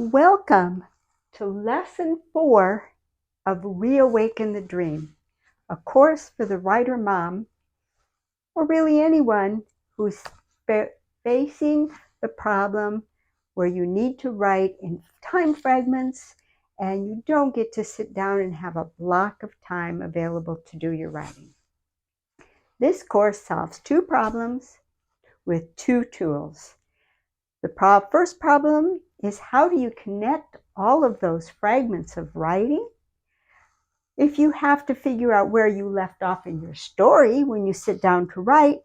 Welcome to Lesson 4 of Reawaken the Dream, a course for the writer mom, or really anyone who's facing the problem where you need to write in time fragments and you don't get to sit down and have a block of time available to do your writing. This course solves two problems with two tools. The first problem is, how do you connect all of those fragments of writing? If you have to figure out where you left off in your story when you sit down to write,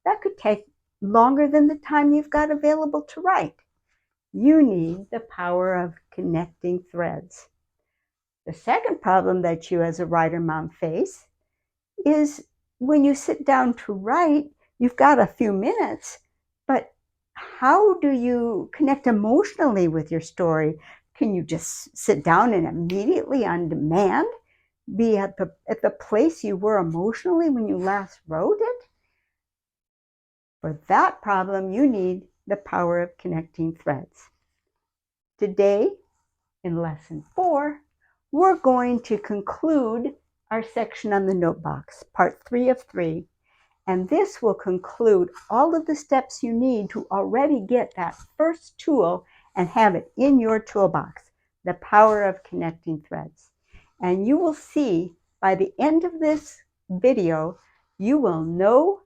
that could take longer than the time you've got available to write. You need the power of connecting threads. The second problem that you as a writer mom face is when you sit down to write, you've got a few minutes, but how do you connect emotionally with your story? Can you just sit down and immediately on demand be at the place you were emotionally when you last wrote it? For that problem, you need the power of connecting threads. Today, in Lesson 4, we're going to conclude our section on the notebox, part 3 of 3. And this will conclude all of the steps you need to already get that first tool and have it in your toolbox, the power of connecting threads. And you will see by the end of this video, you will know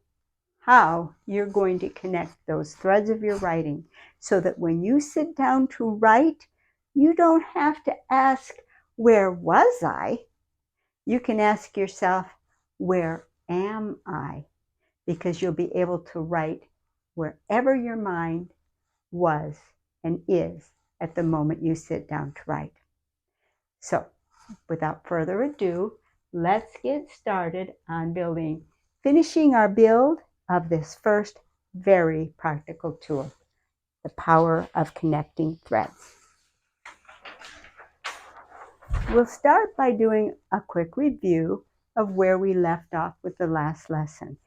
how you're going to connect those threads of your writing so that when you sit down to write, you don't have to ask, where was I? You can ask yourself, where am I? Because you'll be able to write wherever your mind was and is at the moment you sit down to write. So, without further ado, let's get started on finishing our build of this first very practical tool, the power of connecting threads. We'll start by doing a quick review of where we left off with the last lesson.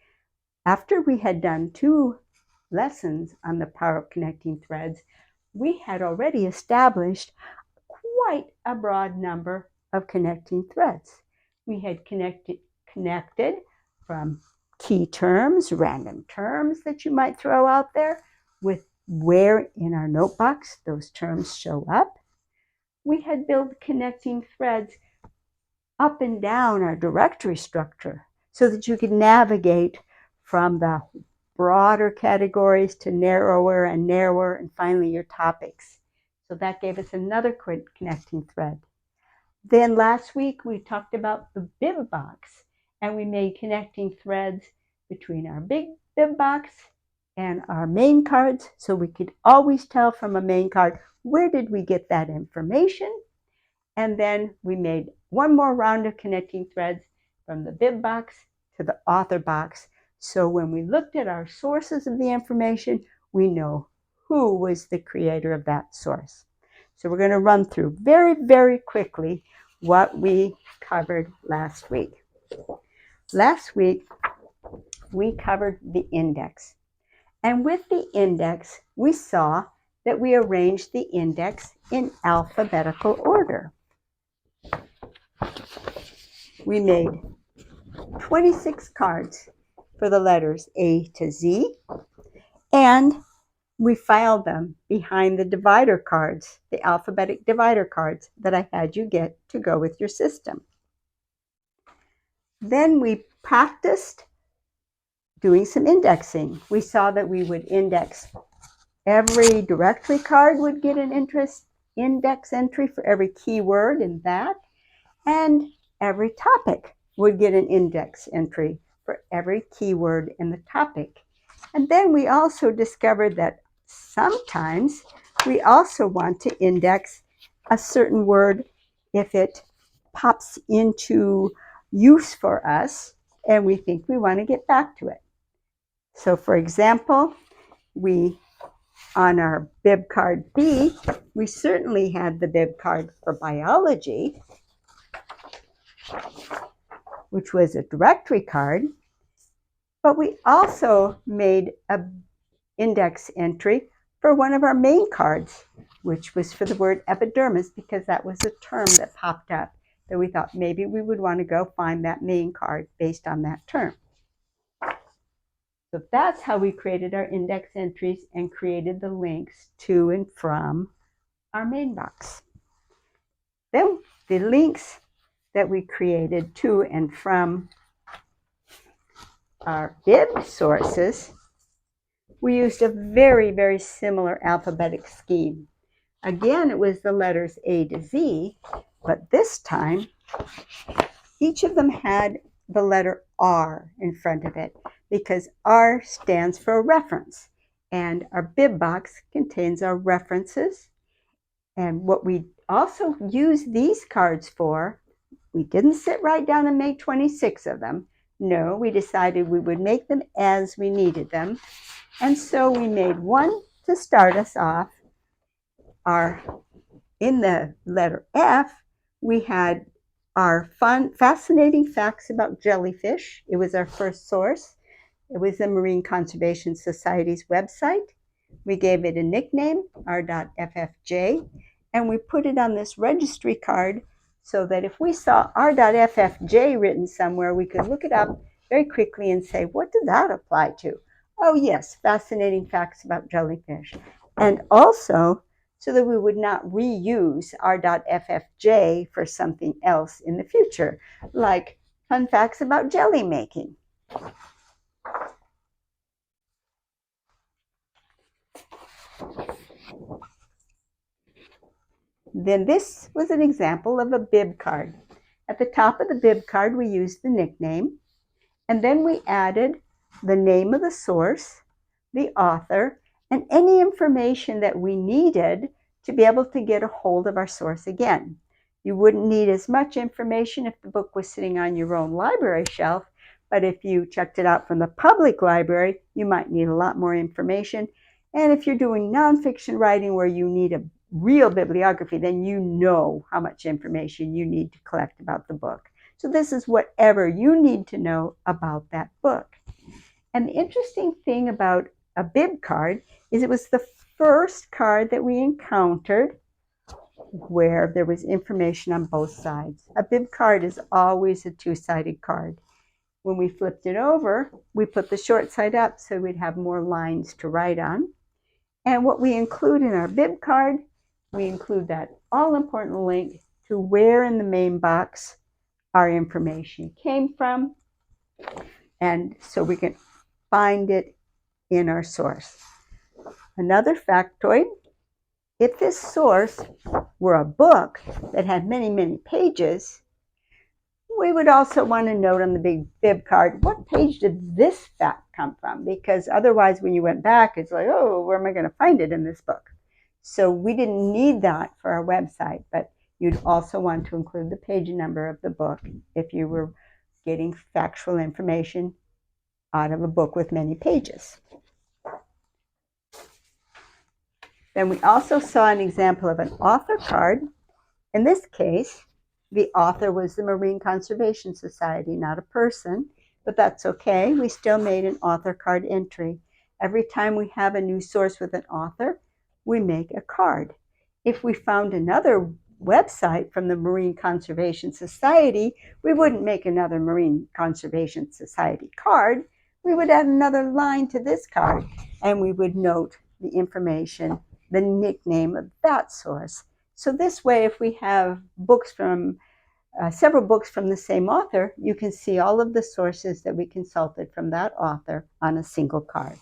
After we had done 2 lessons on the power of connecting threads, we had already established quite a broad number of connecting threads. We had connected from key terms, random terms that you might throw out there, with where in our notebox those terms show up. We had built connecting threads up and down our directory structure so that you could navigate from the broader categories to narrower and narrower, and finally your topics. So that gave us another connecting thread. Then last week we talked about the bib box, and we made connecting threads between our big bib box and our main cards, so we could always tell from a main card, where did we get that information? And then we made one more round of connecting threads from the bib box to the author box. So when we looked at our sources of the information, we know who was the creator of that source. So we're going to run through very, very quickly what we covered last week. Last week, we covered the index. And with the index, we saw that we arranged the index in alphabetical order. We made 26 cards for the letters A to Z, and we filed them behind the divider cards, the alphabetic divider cards that I had you get to go with your system. Then we practiced doing some indexing. We saw that we would index every directory card would get an index entry for every keyword in that, and every topic would get an index entry for every keyword in the topic. And then we also discovered that sometimes we also want to index a certain word if it pops into use for us and we think we want to get back to it. So for example, on our bib card B, we certainly had the bib card for biology, which was a directory card, but we also made an index entry for one of our main cards, which was for the word epidermis because that was a term that popped up that we thought maybe we would want to go find that main card based on that term. So that's how we created our index entries and created the links to and from our main box. Then the links that we created to and from our bib sources, we used a very, very similar alphabetic scheme. Again, it was the letters A to Z, but this time each of them had the letter R in front of it because R stands for reference, and our bib box contains our references. And what we also use these cards for, we didn't sit right down and make 26 of them. No, we decided we would make them as we needed them. And so we made one to start us off. In the letter F, we had our fascinating facts about jellyfish. It was our first source. It was the Marine Conservation Society's website. We gave it a nickname, r.ffj, and we put it on this registry card so that if we saw r.ffj written somewhere, we could look it up very quickly and say, what did that apply to? Oh yes, fascinating facts about jellyfish. And also, so that we would not reuse r.ffj for something else in the future, like fun facts about jelly making. Then this was an example of a bib card. At the top of the bib card, we used the nickname, and then we added the name of the source, the author, and any information that we needed to be able to get a hold of our source again. You wouldn't need as much information if the book was sitting on your own library shelf, but if you checked it out from the public library, you might need a lot more information. And if you're doing nonfiction writing where you need a real bibliography, then you know how much information you need to collect about the book. So this is whatever you need to know about that book. And the interesting thing about a bib card is it was the first card that we encountered where there was information on both sides. A bib card is always a two-sided card. When we flipped it over, we put the short side up so we'd have more lines to write on. And what we include in our bib card, we include that all-important link to where in the main box our information came from, and so we can find it in our source. Another factoid, if this source were a book that had many, many pages, we would also want to note on the big bib card, what page did this fact come from? Because otherwise when you went back, it's like, oh, where am I going to find it in this book? So we didn't need that for our website, but you'd also want to include the page number of the book if you were getting factual information out of a book with many pages. Then we also saw an example of an author card. In this case, the author was the Marine Conservation Society, not a person, but that's okay. We still made an author card entry. Every time we have a new source with an author, we make a card. If we found another website from the Marine Conservation Society, we wouldn't make another Marine Conservation Society card. We would add another line to this card, and we would note the information, the nickname of that source. So this way, if we have books from several books from the same author, you can see all of the sources that we consulted from that author on a single card.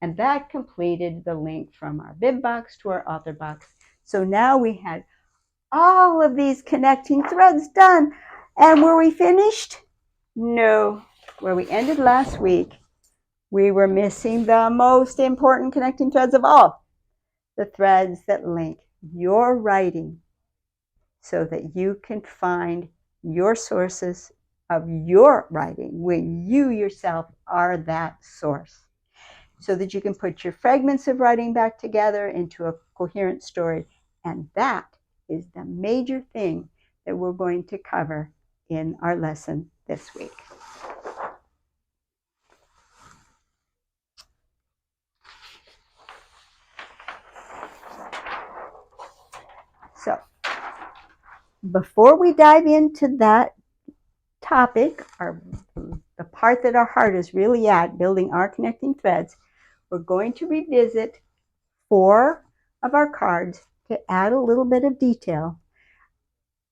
And that completed the link from our bib box to our author box. So now we had all of these connecting threads done. And were we finished? No. Where we ended last week, we were missing the most important connecting threads of all, the threads that link your writing so that you can find your sources of your writing when you yourself are that source, so that you can put your fragments of writing back together into a coherent story. And that is the major thing that we're going to cover in our lesson this week. So before we dive into that topic, the part that our heart is really at, building our connecting threads, we're going to revisit 4 of our cards to add a little bit of detail.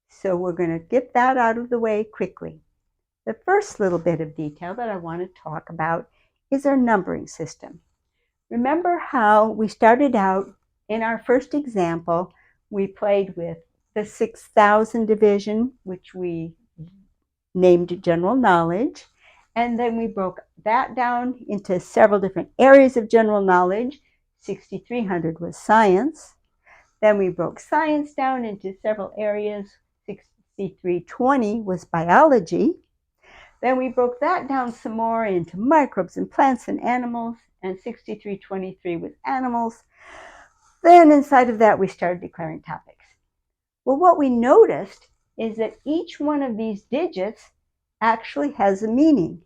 So we're going to get that out of the way quickly. The first little bit of detail that I want to talk about is our numbering system. Remember how we started out in our first example, we played with the 6,000 division, which we named general knowledge, and then we broke that down into several different areas of general knowledge. 6,300 was science. Then we broke science down into several areas. 6,320 was biology. Then we broke that down some more into microbes and plants and animals, and 6,323 was animals. Then inside of that, we started declaring topics. Well, what we noticed is that each one of these digits actually has a meaning.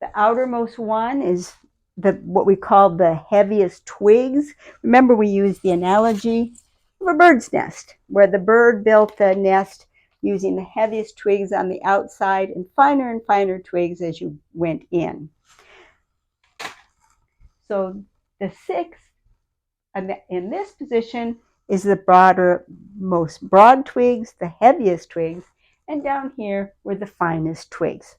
The outermost one is what we call the heaviest twigs. Remember, we used the analogy of a bird's nest, where the bird built the nest using the heaviest twigs on the outside and finer twigs as you went in. So the 6 in this position is the most broad twigs, the heaviest twigs, and down here were the finest twigs.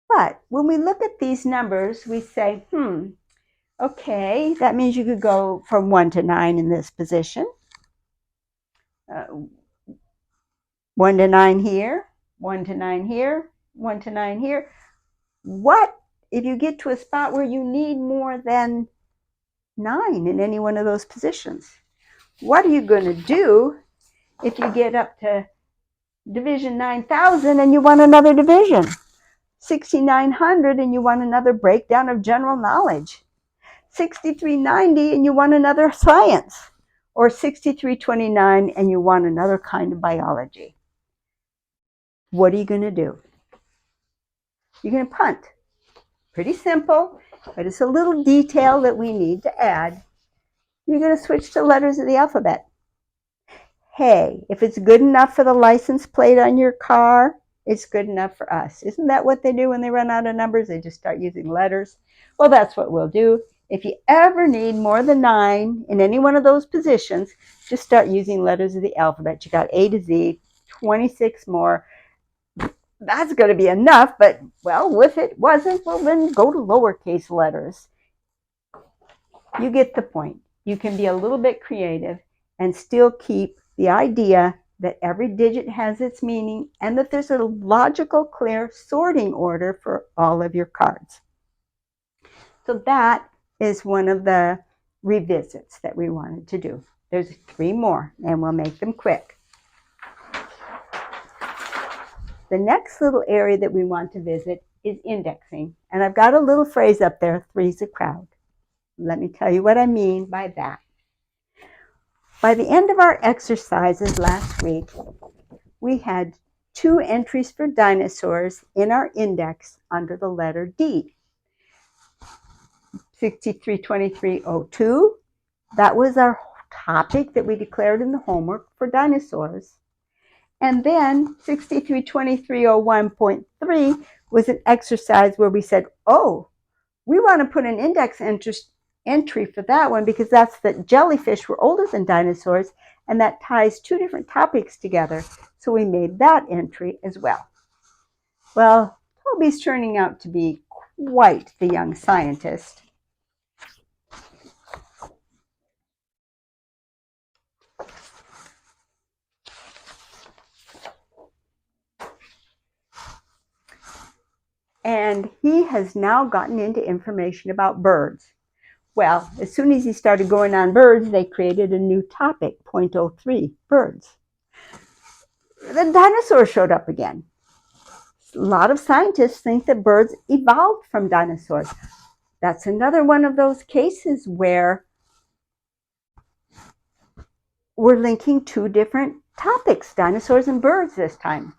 But when we look at these numbers, we say, okay, that means you could go from 1 to 9 in this position. 1 to 9 here, 1 to 9 here, 1 to 9 here. What if you get to a spot where you need more than 9 in any one of those positions? What are you going to do if you get up to division 9,000 and you want another division? 6,900 and you want another breakdown of general knowledge? 6,390 and you want another science? Or 6,329 and you want another kind of biology? What are you going to do? You're going to punt. Pretty simple, but it's a little detail that we need to add. You're going to switch to letters of the alphabet. Hey, if it's good enough for the license plate on your car, it's good enough for us. Isn't that what they do when they run out of numbers? They just start using letters. Well, that's what we'll do. If you ever need more than 9 in any one of those positions, just start using letters of the alphabet. You got A to Z, 26 more. That's going to be enough, but, well, if it wasn't, well, then go to lowercase letters. You get the point. You can be a little bit creative and still keep the idea that every digit has its meaning and that there's a logical, clear sorting order for all of your cards. So that is one of the revisits that we wanted to do. There's 3 more, and we'll make them quick. The next little area that we want to visit is indexing. And I've got a little phrase up there, 3's a crowd. Let me tell you what I mean by that. By the end of our exercises last week, we had 2 entries for dinosaurs in our index under the letter D. 632302, that was our topic that we declared in the homework for dinosaurs. And then 632301.3 was an exercise where we said, oh, we want to put an index entry for that one because that's that jellyfish were older than dinosaurs, and that ties 2 different topics together. So we made that entry as well. Well, Toby's turning out to be quite the young scientist. And he has now gotten into information about birds. Well, as soon as he started going on birds, they created a new topic, 0.03, birds. The dinosaurs showed up again. A lot of scientists think that birds evolved from dinosaurs. That's another one of those cases where we're linking 2 different topics, dinosaurs and birds this time.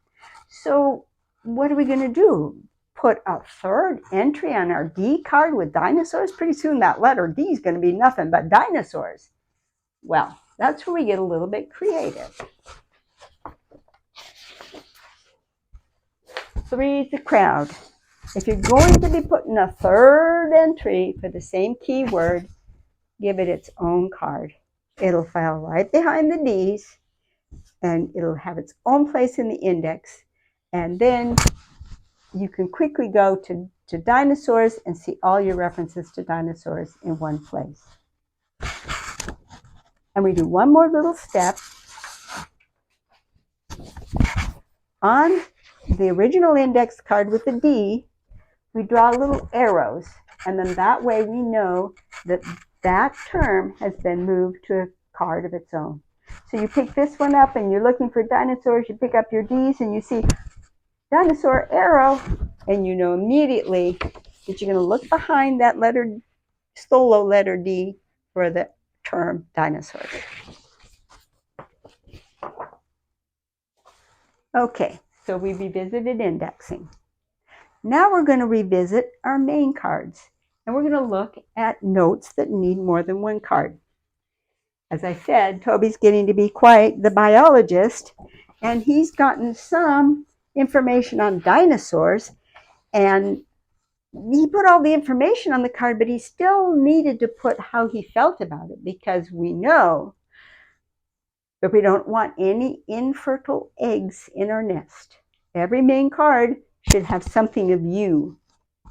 So what are we going to do? Put a 3rd entry on our D card with dinosaurs? Pretty soon that letter D is going to be nothing but dinosaurs. Well, That's where we get a little bit creative. 3 is the crowd. If you're going to be putting a third entry for the same keyword, give it its own card. It'll file right behind the D's, and it'll have its own place in the index. And then you can quickly go to dinosaurs and see all your references to dinosaurs in one place. And we do one more little step. On the original index card with the D, we draw little arrows, and then that way we know that that term has been moved to a card of its own. So you pick this one up and you're looking for dinosaurs, you pick up your D's and you see dinosaur arrow, and you know immediately that you're going to look behind that letter, solo letter D, for the term dinosaurs. Okay, so we revisited indexing. Now we're going to revisit our main cards, and we're going to look at notes that need more than one card. As I said, Toby's getting to be quite the biologist, and he's gotten some information on dinosaurs, and he put all the information on the card, but he still needed to put how he felt about it, because we know that we don't want any infertile eggs in our nest. Every main card should have something of you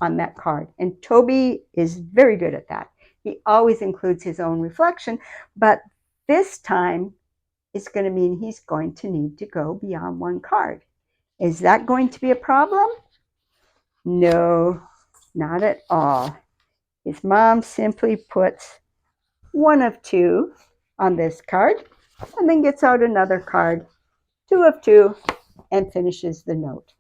on that card, and Toby is very good at that. He always includes his own reflection, but this time it's going to mean he's going to need to go beyond one card. Is that going to be a problem? No, not at all. His mom simply puts one of two on this card and then gets out another card, 2 of 2, and finishes the note.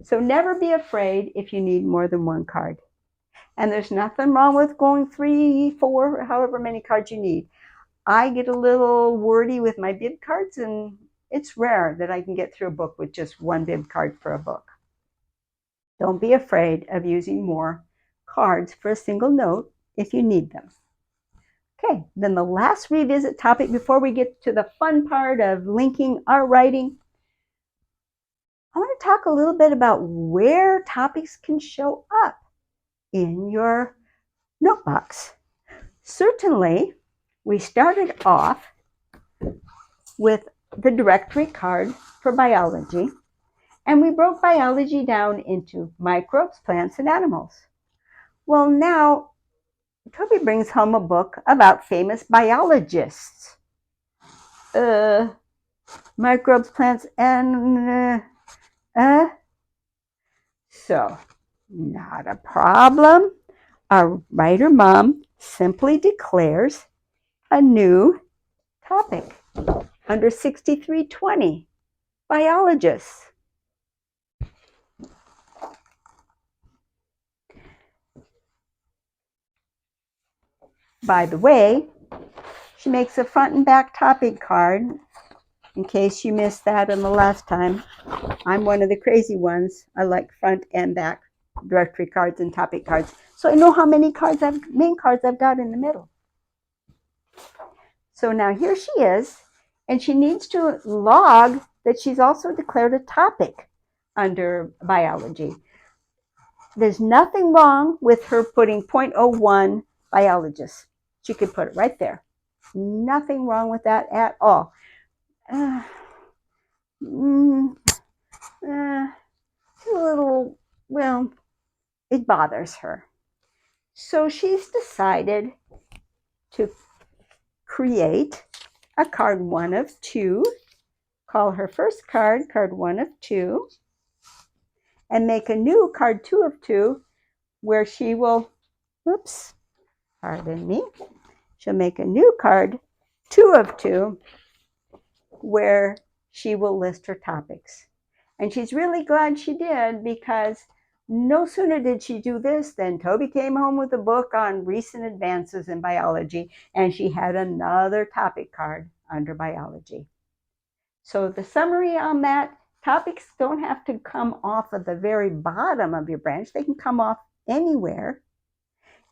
So never be afraid if you need more than one card. And there's nothing wrong with going 3, 4, however many cards you need. I get a little wordy with my bib cards, and it's rare that I can get through a book with just one bib card for a book. Don't be afraid of using more cards for a single note if you need them. Okay, then the last revisit topic before we get to the fun part of linking our writing, I want to talk a little bit about where topics can show up in your notebooks. Certainly, we started off with the directory card for biology, and we broke biology down into microbes, plants, and animals. Well, now Toby brings home a book about famous biologists. Microbes, plants, and so, not a problem. Our writer mom simply declares a new topic under 6320, biologists. By the way, she makes a front and back topic card in case you missed that in the last time. I'm one of the crazy ones. I like front and back directory cards and topic cards, so I know how many main cards I've got in the middle. So now here she is, and she needs to log that she's also declared a topic under biology. There's nothing wrong with her putting 0.01 biologists. She could put it right there. Nothing wrong with that at all. It's a little, well, it bothers her. So she's decided to create a card 1 of 2, call her first card, card 1 of 2, and make a new card 2 of 2 where she will, pardon me, she'll make a new card 2 of 2 where she will list her topics. And she's really glad she did, because no sooner did she do this than Toby came home with a book on recent advances in biology, and she had another topic card under biology. So the summary on that, topics don't have to come off of the very bottom of your branch. They can come off anywhere.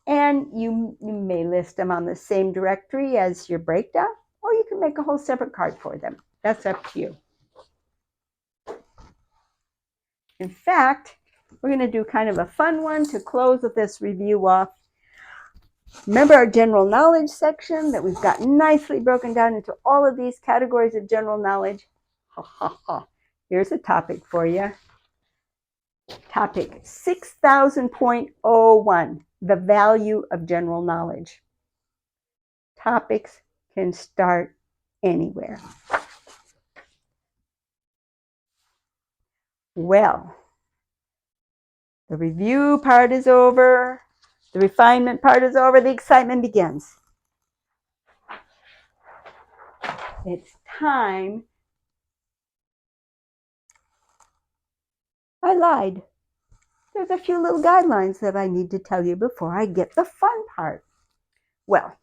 And you may list them on the same directory as your breakdown, or or you can make a whole separate card for them. That's up to you. In fact, we're going to do kind of a fun one to close with this review off. Remember our general knowledge section that we've got nicely broken down into all of these categories of general knowledge? Here's a topic for you. Topic 6000.01, the value of general knowledge. Topics can start anywhere. Well, the review part is over. The refinement part is over. The excitement begins. It's time. I lied. There's a few little guidelines that I need to tell you before I get the fun part. Well,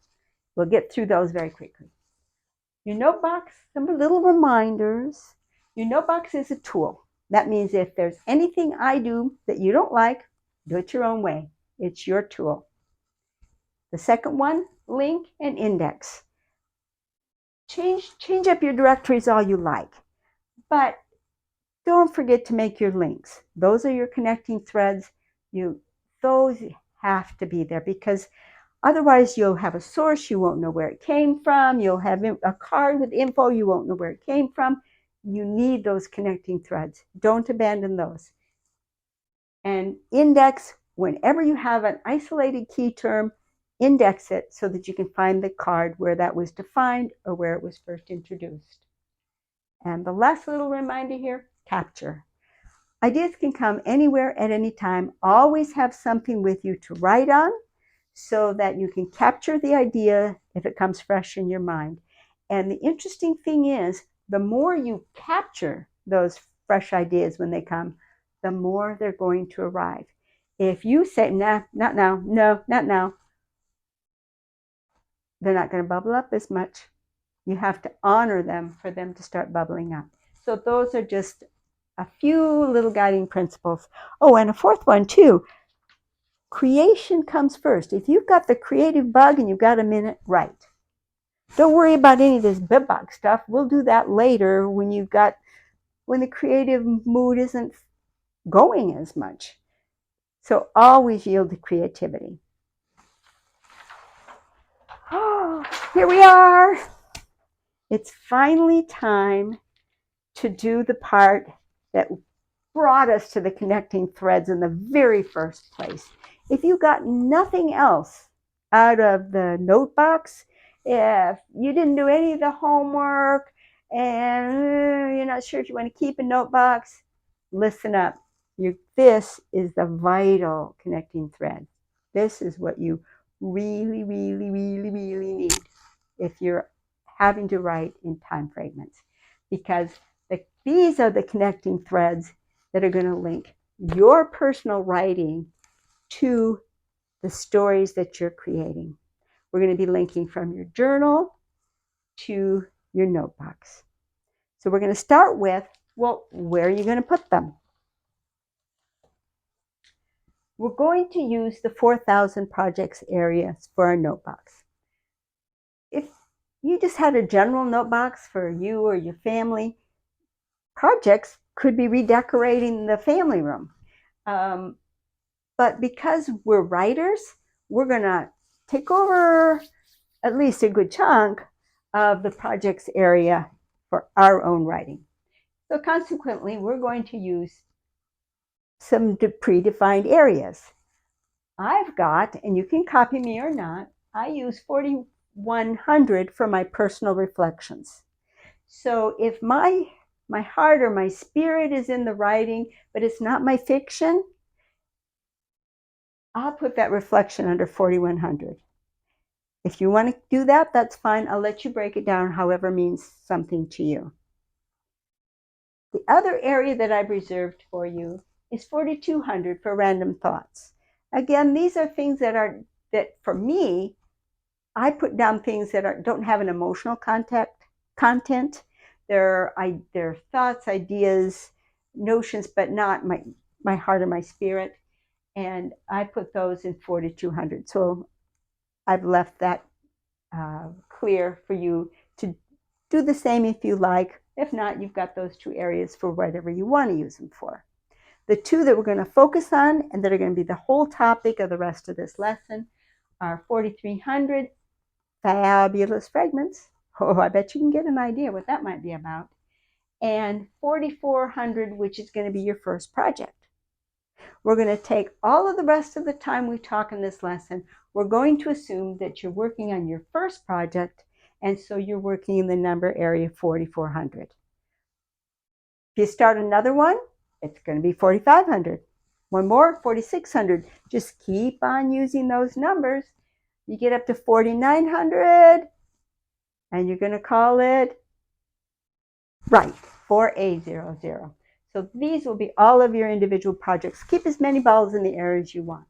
we'll get through those very quickly. Your notebox, some little reminders. Your notebox is a tool. That means if there's anything I do that you don't like, do it your own way. It's your tool. The second one, link and index. Change up your directories all you like, but don't forget to make your links. Those are your connecting threads. Those have to be there because otherwise you'll have a source, you won't know where it came from. You'll have a card with info, you won't know where it came from. You need those connecting threads. Don't abandon those. And index, whenever you have an isolated key term, index it so that you can find the card where that was defined or where it was first introduced. And the last little reminder here, capture. Ideas can come anywhere at any time. Always have something with you to write on so that you can capture the idea if it comes fresh in your mind. And the interesting thing is, the more you capture those fresh ideas when they come, the more they're going to arrive. If you say, nah, not now, no, not now, they're not going to bubble up as much. You have to honor them for them to start bubbling up. So those are just a few little guiding principles. Oh, and a fourth one too. Creation comes first. If you've got the creative bug and you've got a minute, write. Don't worry about any of this bib box stuff. We'll do that later when the creative mood isn't going as much. So always yield to creativity. Oh, here we are. It's finally time to do the part that brought us to the connecting threads in the very first place. If you got nothing else out of the note box, if you didn't do any of the homework and you're not sure if you want to keep a note box, listen up. This is the vital connecting thread. This is what you really, really, really, really need if you're having to write in time fragments, because these are the connecting threads that are going to link your personal writing to the stories that you're creating. We're going to be linking from your journal to your notebox. So we're going to start with, well, where are you going to put them? We're going to use the 4,000 projects areas for our notebox. If you just had a general notebox for you or your family, projects could be redecorating the family room. But because we're writers, we're going to take over at least a good chunk of the projects area for our own writing. So consequently, we're going to use some predefined areas. I've got, and you can copy me or not, I use 4100 for my personal reflections. So if my heart or my spirit is in the writing, but it's not my fiction, I'll put that reflection under 4100. If you want to do that, that's fine. I'll let you break it down however means something to you. The other area that I've reserved for you is 4200 for random thoughts. Again, these are things that for me, I put down things that don't have an emotional content. They're thoughts, ideas, notions, but not my heart or my spirit. And I put those in 4200. So I've left that clear for you to Do the same if you like. If not, you've got those two areas for whatever you want to use them for. The two that we're going to focus on and that are going to be the whole topic of the rest of this lesson are 4,300 fabulous fragments. Oh, I bet you can get an idea what that might be about. And 4,400, which is going to be your first project. We're going to take all of the rest of the time we talk in this lesson. We're going to assume that you're working on your first project, and so you're working in the number area 4,400. If you start another one, it's going to be 4,500. One more, 4,600. Just keep on using those numbers. You get up to 4,900, and you're going to call it, right, 4A00. So these will be all of your individual projects. Keep as many balls in the air as you want.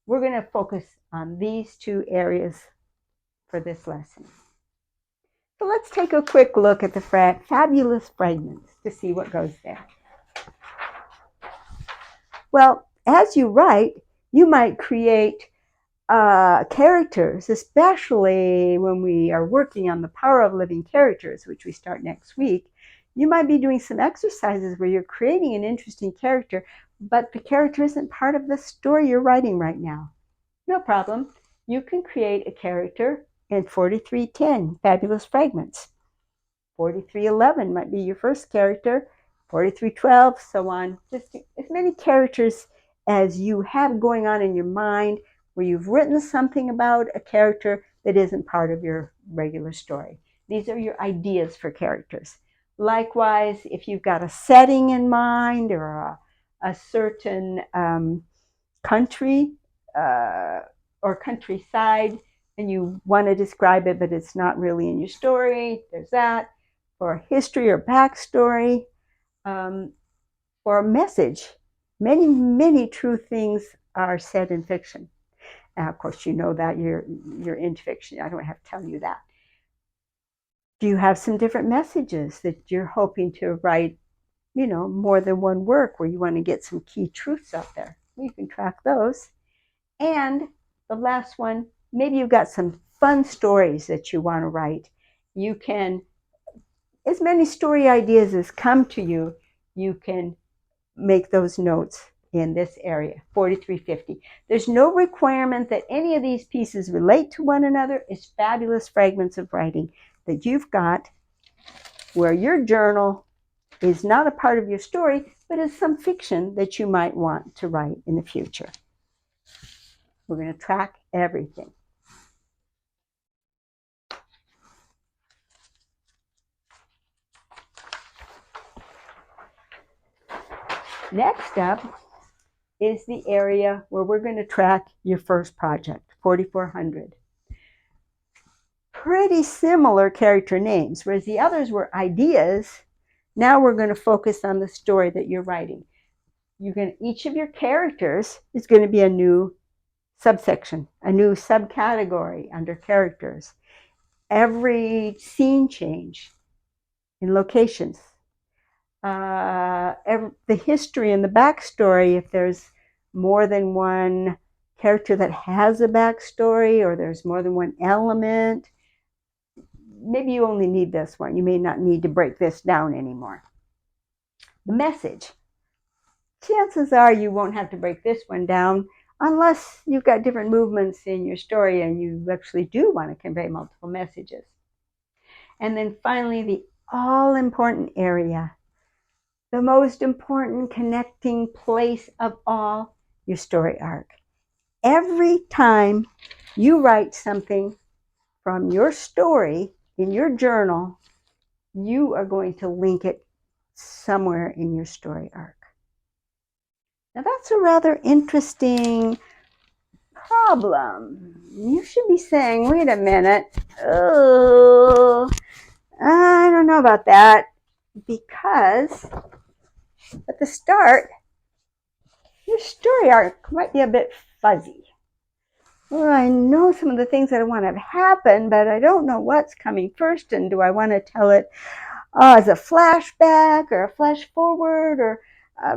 We're going to focus on these two areas for this lesson. So let's take a quick look at the fabulous fragments to see what goes there. Well, as you write, you might create characters, especially when we are working on the power of living characters, which we start next week. You might be doing some exercises where you're creating an interesting character, but the character isn't part of the story you're writing right now. No problem. You can create a character in 4310, fabulous fragments. 4311 might be your first character, 4312, so on. Just as many characters as you have going on in your mind where you've written something about a character that isn't part of your regular story. These are your ideas for characters. Likewise, if you've got a setting in mind or a certain country or countryside and you want to describe it, but it's not really in your story, there's that. For history or backstory, for a message. Many, many true things are said in fiction. Now, of course, you know that you're into fiction. I don't have to tell you that. Do you have some different messages that you're hoping to write, more than one work where you want to get some key truths out there? You can track those. And the last one, maybe you've got some fun stories that you want to write. You can, as many story ideas as come to you, you can make those notes in this area, 4350. There's no requirement that any of these pieces relate to one another. It's fabulous fragments of writing that you've got where your journal is not a part of your story, but is some fiction that you might want to write in the future. We're going to track everything. Next up is the area where we're going to track your first project, 4,400. Pretty similar character names, whereas the others were ideas. Now we're going to focus on the story that you're writing. Each of your characters is going to be a new subsection, a new subcategory under characters. Every scene change in locations, the history and the backstory, if there's more than one character that has a backstory or there's more than one element, maybe you only need this one. You may not need to break this down anymore. The message. Chances are you won't have to break this one down unless you've got different movements in your story and you actually do want to convey multiple messages. And then finally, the all-important area, the most important connecting place of all, your story arc. Every time you write something from your story in your journal, you are going to link it somewhere in your story arc. Now that's a rather interesting problem. You should be saying, wait a minute, oh, I don't know about that, because at the start, your story arc might be a bit fuzzy. Well, I know some of the things that I want to happen, but I don't know what's coming first, and do I want to tell it as a flashback or a flash forward, or I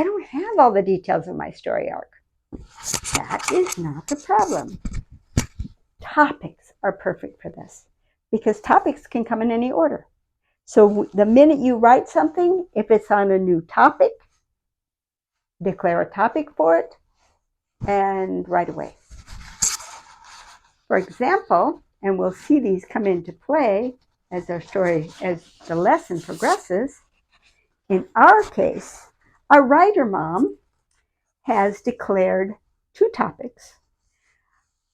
don't have all the details of my story arc. That is not the problem. Topics are perfect for this because topics can come in any order. So the minute you write something, if it's on a new topic, declare a topic for it and right away. For example, and we'll see these come into play as the lesson progresses. In our case, our writer mom has declared 2 topics.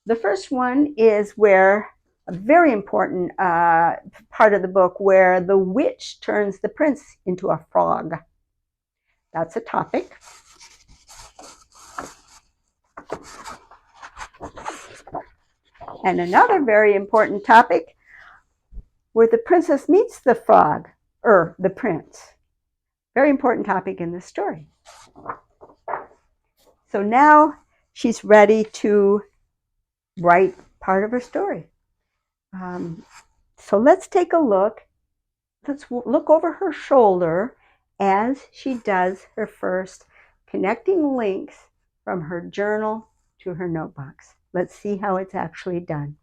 The first one is where a very important part of the book where the witch turns the prince into a frog. That's a topic. And another very important topic where the princess meets the frog, or the prince. Very important topic in the story. So now she's ready to write part of her story. So let's take a look. Let's look over her shoulder as she does her first connecting links from her journal to her notebox. Let's see how it's actually done.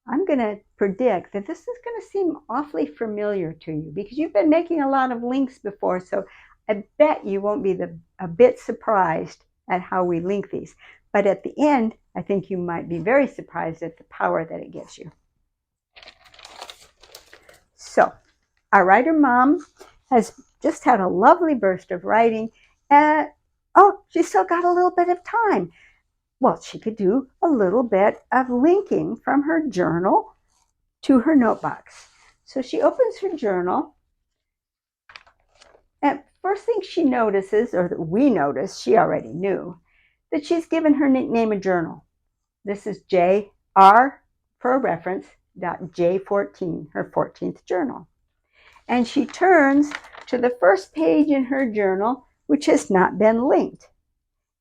I'm going to predict that this is going to seem awfully familiar to you because you've been making a lot of links before, so I bet you won't be a bit surprised at how we link these. But at the end, I think you might be very surprised at the power that it gives you. So, our writer mom has just had a lovely burst of writing, and she's still got a little bit of time. Well, she could do a little bit of linking from her journal to her notebox. So she opens her journal, and first thing she notices, or that we notice, she already knew, that she's given her nickname a journal. This is JR, for reference, .J14, her 14th journal. And she turns to the first page in her journal, which has not been linked.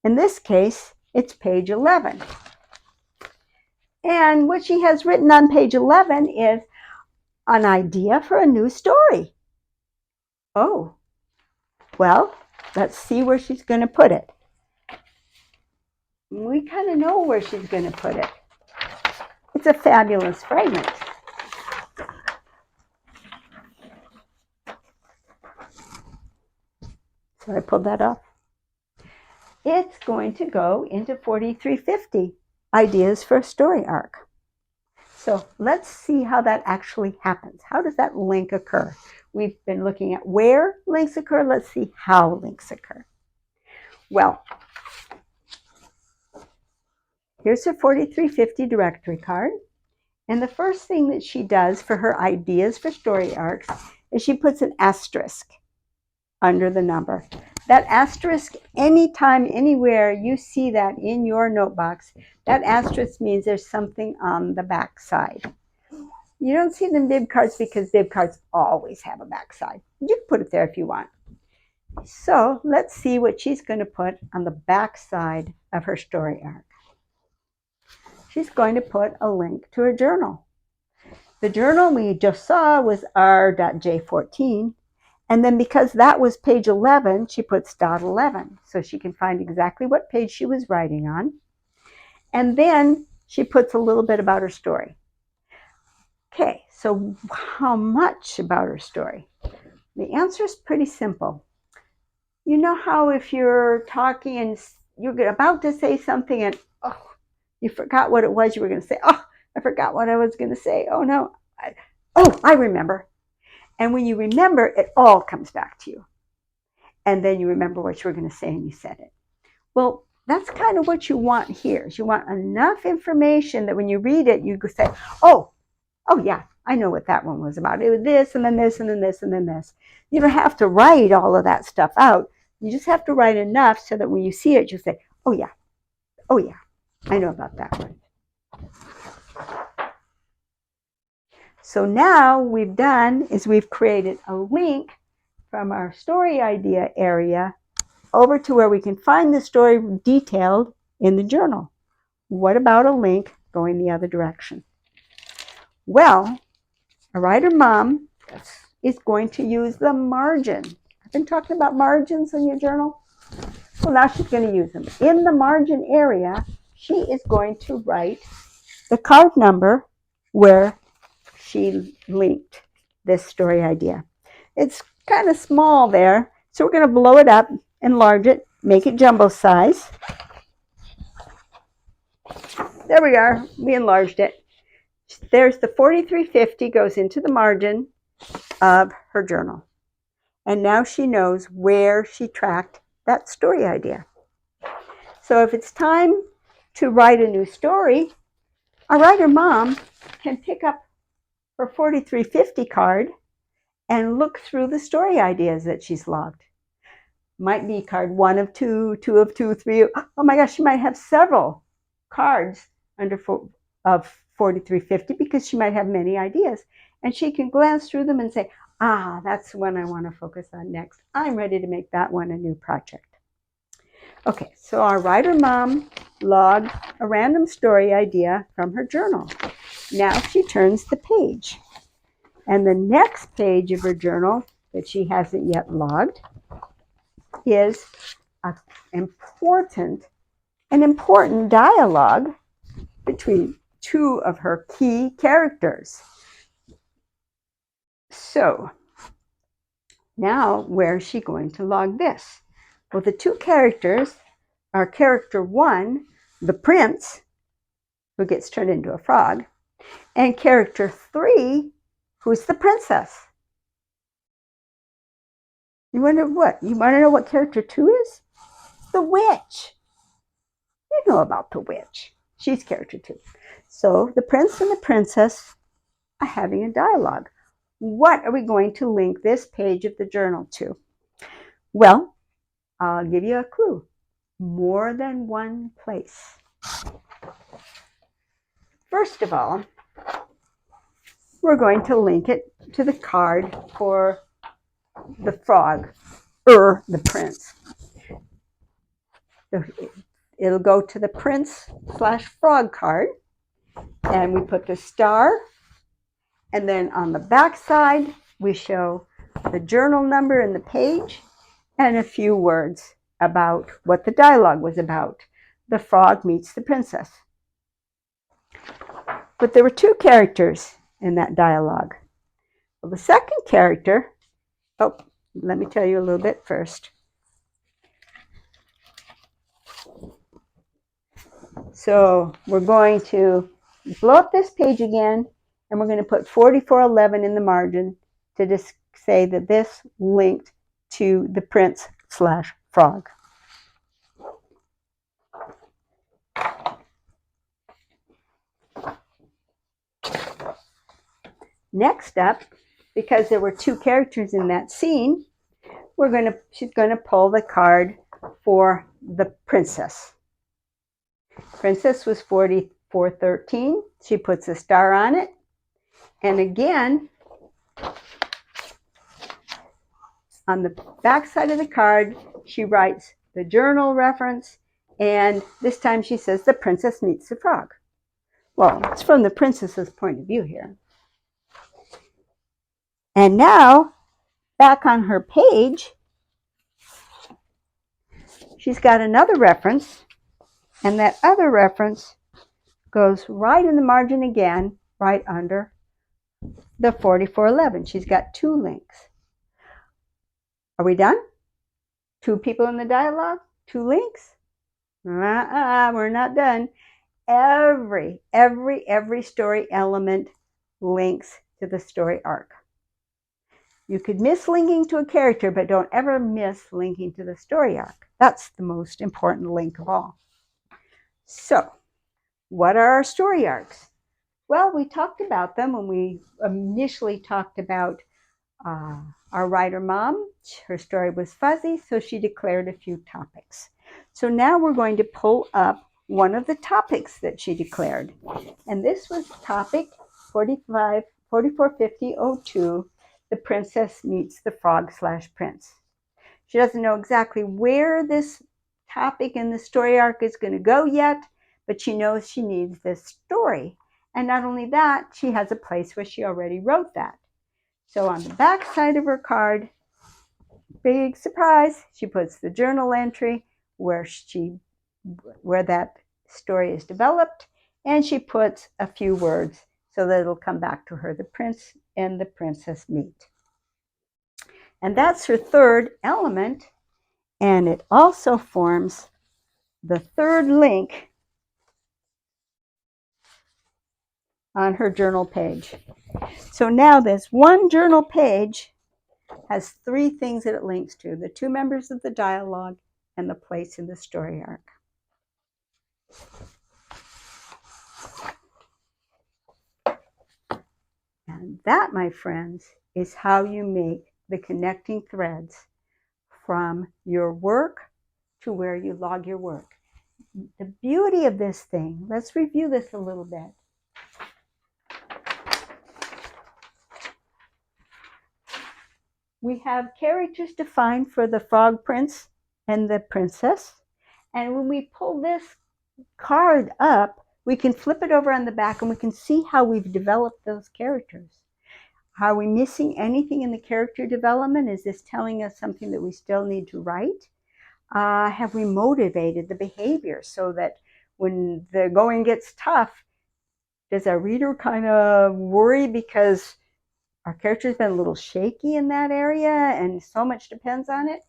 In this case, it's page 11. And what she has written on page 11 is an idea for a new story. Oh, well, let's see where she's going to put it. We kind of know where she's going to put it. It's a fabulous fragment. So I pulled that off. It's going to go into 4350, Ideas for a Story Arc. So let's see how that actually happens. How does that link occur? We've been looking at where links occur. Let's see how links occur. Well, here's her 4350 directory card. And the first thing that she does for her Ideas for Story Arcs is she puts an asterisk under the number. That asterisk, anytime, anywhere you see that in your notebox, that asterisk means there's something on the back side. You don't see them bib cards because bib cards always have a back side. You can put it there if you want. So let's see what she's going to put on the back side of her story arc. She's going to put a link to her journal. The journal we just saw was R.J14. And then because that was page 11, she puts .11, so she can find exactly what page she was writing on. And then she puts a little bit about her story. Okay, so how much about her story? The answer is pretty simple. You know how if you're talking and you're about to say something and you forgot what it was you were going to say. I forgot what I was going to say. Oh no, I remember. And when you remember, it all comes back to you. And then you remember what you were going to say and you said it. Well, that's kind of what you want here. Is you want enough information that when you read it, you say, oh yeah, I know what that one was about. It was this, and then this, and then this, and then this. You don't have to write all of that stuff out. You just have to write enough so that when you see it, you say, oh yeah, I know about that one. So now we've done is we've created a link from our story idea area over to where we can find the story detailed in the journal. What about a link going the other direction? Well, a writer mom is going to use the margin. I've been talking about margins in your journal. Well, now she's going to use them. In the margin area, she is going to write the card number where she linked this story idea. It's kind of small there, so we're going to blow it up, enlarge it, make it jumbo size. There we are. We enlarged it. There's the 4350 goes into the margin of her journal. And now she knows where she tracked that story idea. So if it's time to write a new story, a writer mom can pick up her 4350 card and look through the story ideas that she's logged. Might be card 1 of 2, 2 of 2, 3. Oh my gosh, she might have several cards of 4350 because she might have many ideas. And she can glance through them and say, that's the one I want to focus on next. I'm ready to make that one a new project. Okay, so our writer mom logged a random story idea from her journal. Now she turns the page. And the next page of her journal that she hasn't yet logged is an important dialogue between two of her key characters. So now where is she going to log this? Well, the two characters are character 1, the prince, who gets turned into a frog, and character 3, who's the princess. You wonder what? You want to know what character 2 is? The witch. You know about the witch. She's character 2. So the prince and the princess are having a dialogue. What are we going to link this page of the journal to? Well, I'll give you a clue. More than one place. First of all, we're going to link it to the card for the frog, the prince. It'll go to the prince/frog card, and we put the star, and then on the back side, we show the journal number and the page, and a few words about what the dialogue was about. The frog meets the princess. But there were two characters in that dialogue. Well, the second character, let me tell you a little bit first. So we're going to blow up this page again, and we're going to put 4411 in the margin to just say that this linked to the prince/frog. Next up, because there were two characters in that scene, she's going to pull the card for the princess. Princess was 4413. She puts a star on it. And again, on the back side of the card, she writes the journal reference. And this time she says the princess meets the frog. Well, it's from the princess's point of view here. And now, back on her page, she's got another reference, and that other reference goes right in the margin again, right under the 4411. She's got two links. Are we done? Two people in the dialogue? Two links? We're not done. Every story element links to the story arc. You could miss linking to a character, but don't ever miss linking to the story arc. That's the most important link of all. So, what are our story arcs? Well, we talked about them when we initially talked about our writer mom. Her story was fuzzy, so she declared a few topics. So now we're going to pull up one of the topics that she declared. And this was topic 4450-02, the princess meets the frog/prince. She doesn't know exactly where this topic in the story arc is going to go yet, but she knows she needs this story. And not only that, she has a place where she already wrote that. So on the back side of her card, big surprise, she puts the journal entry where that story is developed, And she puts a few words so that it'll come back to her. The prince and the princess meet. And that's her third element. And it also forms the third link on her journal page. So now this one journal page has three things that it links to: the two members of the dialogue and the place in the story arc. And that, my friends, is how you make the connecting threads from your work to where you log your work. The beauty of this thing, let's review this a little bit. We have characters defined for the frog prince and the princess. And when we pull this card up, we can flip it over on the back and we can see how we've developed those characters. Are we missing anything in the character development? Is this telling us something that we still need to write? Have we motivated the behavior so that when the going gets tough, does our reader kind of worry because our character's been a little shaky in that area and so much depends on it?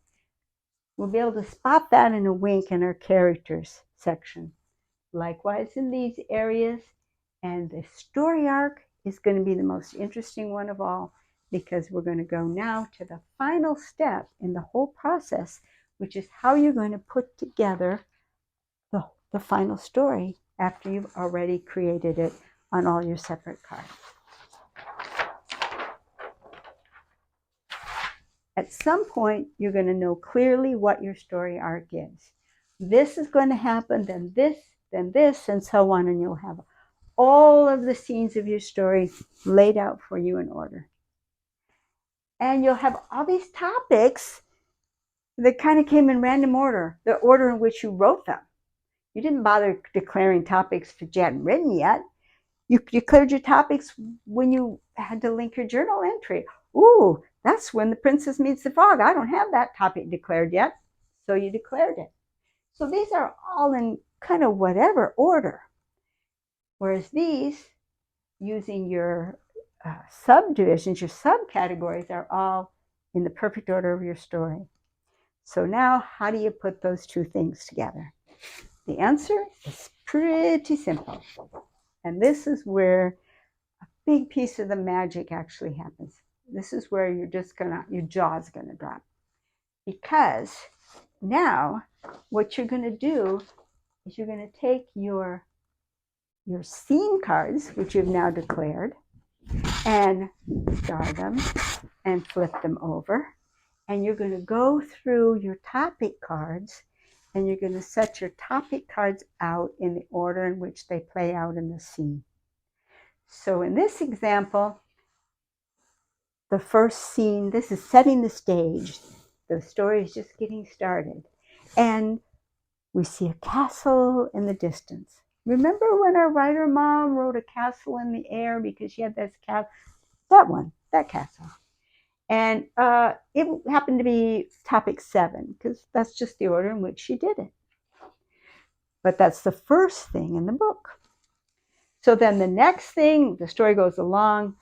We'll be able to spot that in a wink in our characters section. Likewise in these areas, and the story arc is going to be the most interesting one of all, because we're going to go now to the final step in the whole process, which is how you're going to put together the final story after you've already created it on all your separate cards. At some point, you're going to know clearly what your story arc is. This is going to happen, then this, and so on, and you'll have all of the scenes of your story laid out for you in order. And you'll have all these topics that kind of came in random order, the order in which you wrote them. You didn't bother declaring topics that you hadn't written yet. You declared your topics when you had to link your journal entry. Ooh, that's when the princess meets the frog. I don't have that topic declared yet. So you declared it. So these are all in kind of whatever order. Whereas these, using your subdivisions, your subcategories, are all in the perfect order of your story. So now, how do you put those two things together? The answer is pretty simple. And this is where a big piece of the magic actually happens. This is where you're just your jaw's gonna drop. Because now what you're gonna do is you're gonna take your scene cards, which you've now declared, and star them and flip them over. And you're gonna go through your topic cards and you're gonna set your topic cards out in the order in which they play out in the scene. So in this example, the first scene, this is setting the stage. The story is just getting started. And we see a castle in the distance. Remember when our writer mom wrote a castle in the air because she had this castle? That castle. And it happened to be topic 7 because that's just the order in which she did it. But that's the first thing in the book. So then the next thing, the story goes along.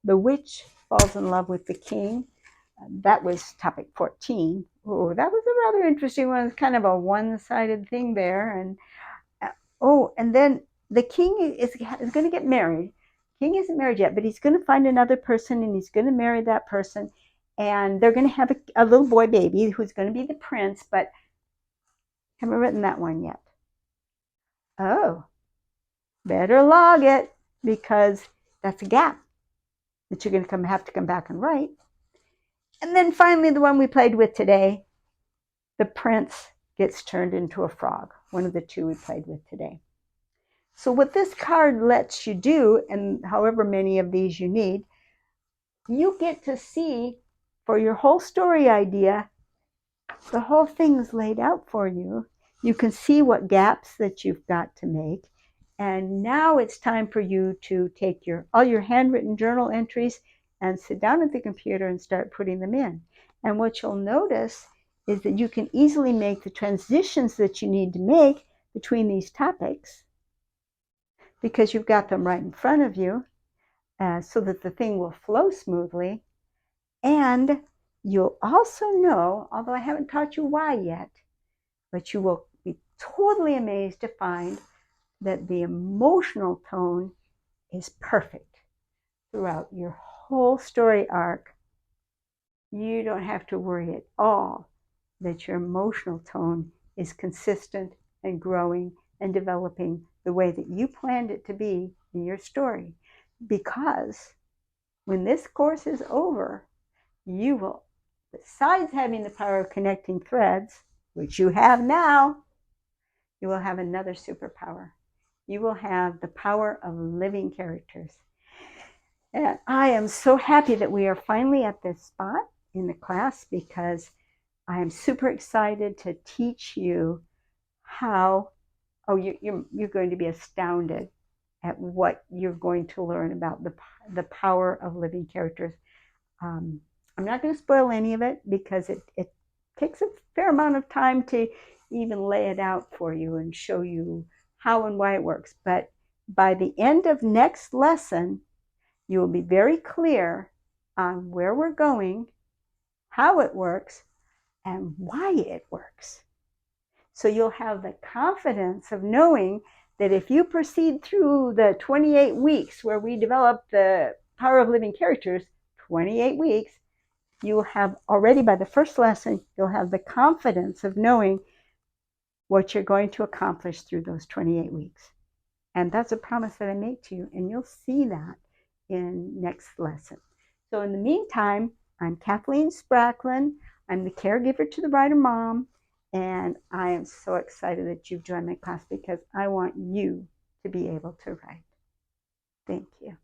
The witch falls in love with the king. That was topic 14. Oh, that was a rather interesting one. It's kind of a one-sided thing there. And and then the king is going to get married. King isn't married yet, but he's going to find another person and he's going to marry that person. And they're going to have a little boy baby who's going to be the prince, but haven't written that one yet. Oh, better log it because that's a gap that you're going to have to come back and write. And then finally, the one we played with today, the prince gets turned into a frog, one of the two we played with today. So what this card lets you do, and however many of these you need, you get to see for your whole story idea, the whole thing is laid out for you. You can see what gaps that you've got to make. And now it's time for you to take all your handwritten journal entries and sit down at the computer and start putting them in. And what you'll notice is that you can easily make the transitions that you need to make between these topics because you've got them right in front of you, so that the thing will flow smoothly. And you'll also know, although I haven't taught you why yet, but you will be totally amazed to find that the emotional tone is perfect throughout your whole story arc. You don't have to worry at all that your emotional tone is consistent and growing and developing the way that you planned it to be in your story. Because when this course is over, you will, besides having the power of connecting threads, which you have now, you will have another superpower. You will have the power of living characters. And I am so happy that we are finally at this spot in the class, because I am super excited to teach you how, you're going to be astounded at what you're going to learn about the power of living characters. I'm not going to spoil any of it, because it takes a fair amount of time to even lay it out for you and show you how and why it works. But by the end of next lesson, you will be very clear on where we're going, how it works, and why it works. So you'll have the confidence of knowing that if you proceed through the 28 weeks where we develop the power of living characters, 28 weeks, you will have already, by the first lesson, you'll have the confidence of knowing what you're going to accomplish through those 28 weeks. And that's a promise that I make to you, and you'll see that in next lesson. So in the meantime, I'm Kathleen Spracklin. I'm the caregiver to the writer mom, and I am so excited that you've joined my class, because I want you to be able to write. Thank you.